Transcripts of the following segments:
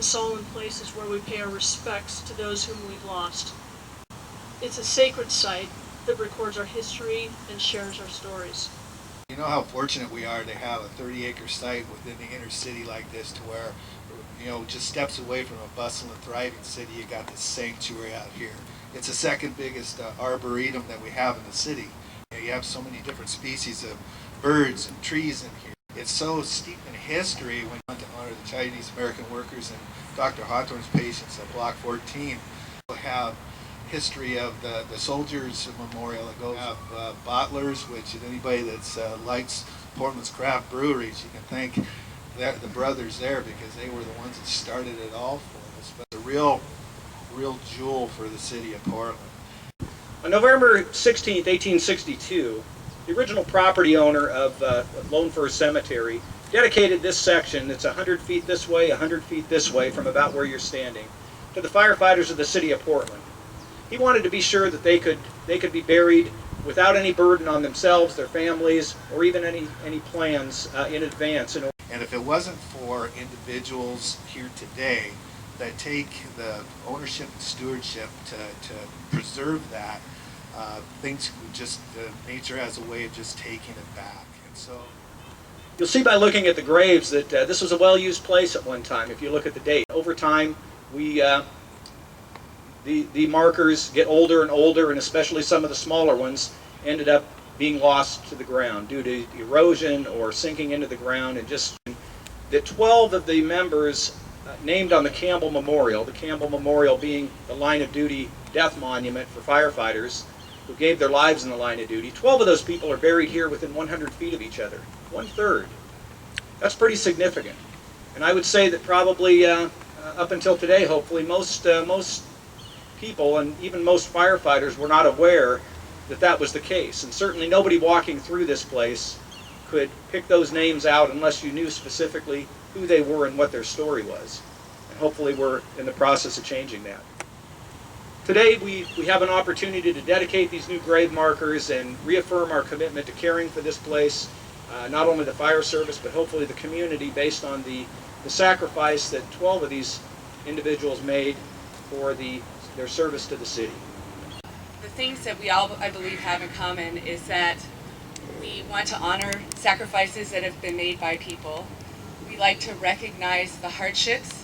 and solemn places where we pay our respects to those whom we've lost. It's a sacred site that records our history and shares our stories. You know how fortunate we are to have a 30-acre site within the inner city like this, to where, you know, just steps away from a bustling, thriving city, you got this sanctuary out here. It's the second biggest arboretum that we have in the city. You have so many different species of birds and trees in here. It's so steeped in history. When you want to honor the Chinese American workers and Dr. Hawthorne's patients at Block 14, we'll have history of the Soldiers Memorial. It goes have bottlers, which anybody that's likes Portland's craft breweries, you can thank the brothers there, because they were the ones that started it all for us. But a real jewel for the city of Portland. On November 16, 1862, the original property owner of Lone Fir Cemetery dedicated this section that's 100 feet this way, 100 feet this way from about where you're standing, to the firefighters of the city of Portland. He wanted to be sure that they could be buried without any burden on themselves, their families, or even any plans in advance. And if it wasn't for individuals here today that take the ownership and stewardship to preserve that, things would just, nature has a way of just taking it back. And so you'll see by looking at the graves that this was a well-used place at one time. If you look at the date, over time the markers get older and older, and especially some of the smaller ones ended up being lost to the ground due to erosion or sinking into the ground. And just the 12 of the members named on the Campbell Memorial being the line of duty death monument for firefighters who gave their lives in the line of duty. 12 of those people are buried here within 100 feet of each other, 1/3. That's pretty significant. And I would say that probably up until today, hopefully, most people and even most firefighters were not aware that that was the case. And certainly nobody walking through this place could pick those names out unless you knew specifically who they were and what their story was. And hopefully we're in the process of changing that. Today we have an opportunity to dedicate these new grave markers and reaffirm our commitment to caring for this place, not only the fire service, but hopefully the community, based on the sacrifice that 12 of these individuals made for their service to the city. The things that we all, I believe, have in common is that we want to honor sacrifices that have been made by people. We like to recognize the hardships,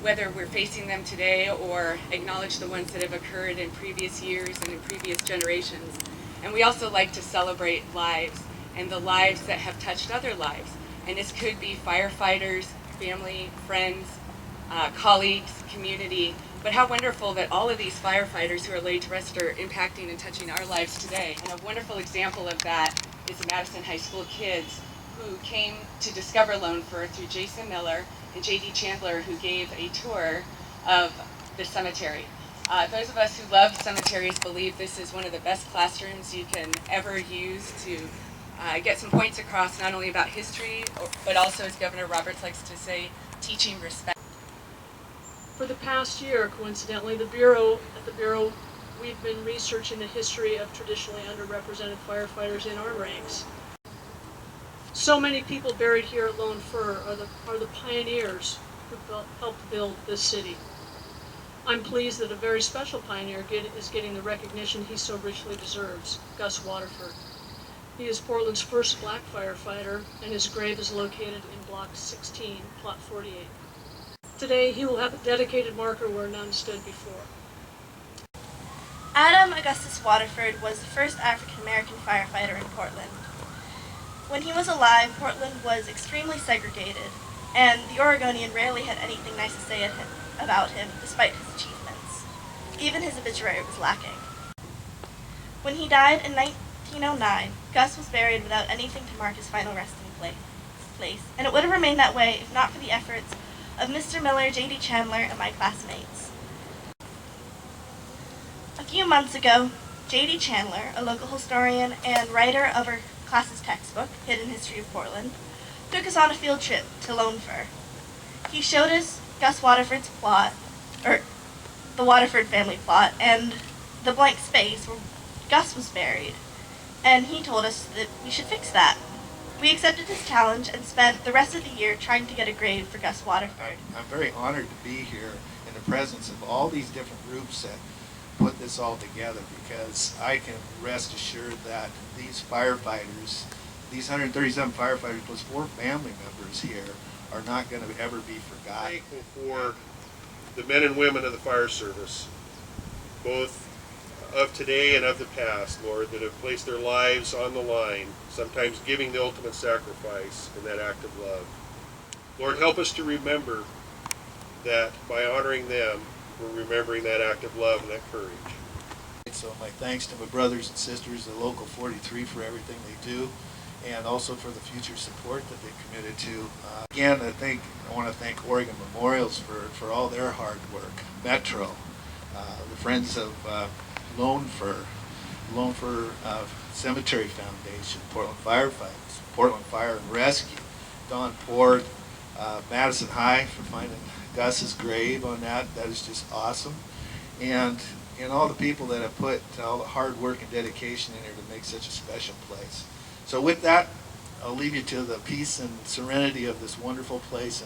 whether we're facing them today, or acknowledge the ones that have occurred in previous years and in previous generations. And we also like to celebrate lives and the lives that have touched other lives. And this could be firefighters, family, friends, colleagues, community. But how wonderful that all of these firefighters who are laid to rest are impacting and touching our lives today. And a wonderful example of that is the Madison High School kids who came to discover Lone Fir through Jason Miller and J.D. Chandler, who gave a tour of the cemetery. Those of us who love cemeteries believe this is one of the best classrooms you can ever use to get some points across, not only about history, but also, as Governor Roberts likes to say, teaching respect. For the past year, coincidentally, at the Bureau, we've been researching the history of traditionally underrepresented firefighters in our ranks. So many people buried here at Lone Fir are the pioneers who helped build this city. I'm pleased that a very special pioneer is getting the recognition he so richly deserves, Gus Waterford. He is Portland's first black firefighter, and his grave is located in Block 16, Plot 48. Today, he will have a dedicated marker where none stood before. Adam Augustus Waterford was the first African-American firefighter in Portland. When he was alive, Portland was extremely segregated, and the Oregonian rarely had anything nice to say about him, despite his achievements. Even his obituary was lacking. When he died in 1909, Gus was buried without anything to mark his final resting place, and it would have remained that way if not for the efforts of Mr. Miller, J.D. Chandler, and my classmates. A few months ago, J.D. Chandler, a local historian and writer of our class's textbook, Hidden History of Portland, took us on a field trip to Lone Fir. He showed us Gus Waterford's plot, or the Waterford family plot, and the blank space where Gus was buried, and he told us that we should fix that. We accepted his challenge and spent the rest of the year trying to get a grade for Gus Waterford. I'm very honored to be here in the presence of all these different groups that put this all together, because I can rest assured that these firefighters, these 137 firefighters plus 4 family members here, are not going to ever be forgotten. Thankful for the men and women of the fire service, both of today and of the past, Lord, that have placed their lives on the line, sometimes giving the ultimate sacrifice in that act of love. Lord, help us to remember that by honoring them, we're remembering that act of love and that courage. So my thanks to my brothers and sisters at Local 43 for everything they do, and also for the future support that they've committed to. Again, I want to thank Oregon Memorials for all their hard work. Metro, the Friends of Lone Fir Cemetery Foundation, Portland Firefighters, Portland Fire and Rescue, Don Ford, Madison High for finding Gus's grave on that. That is just awesome. And all the people that have put all the hard work and dedication in here to make such a special place. So with that, I'll leave you to the peace and serenity of this wonderful place.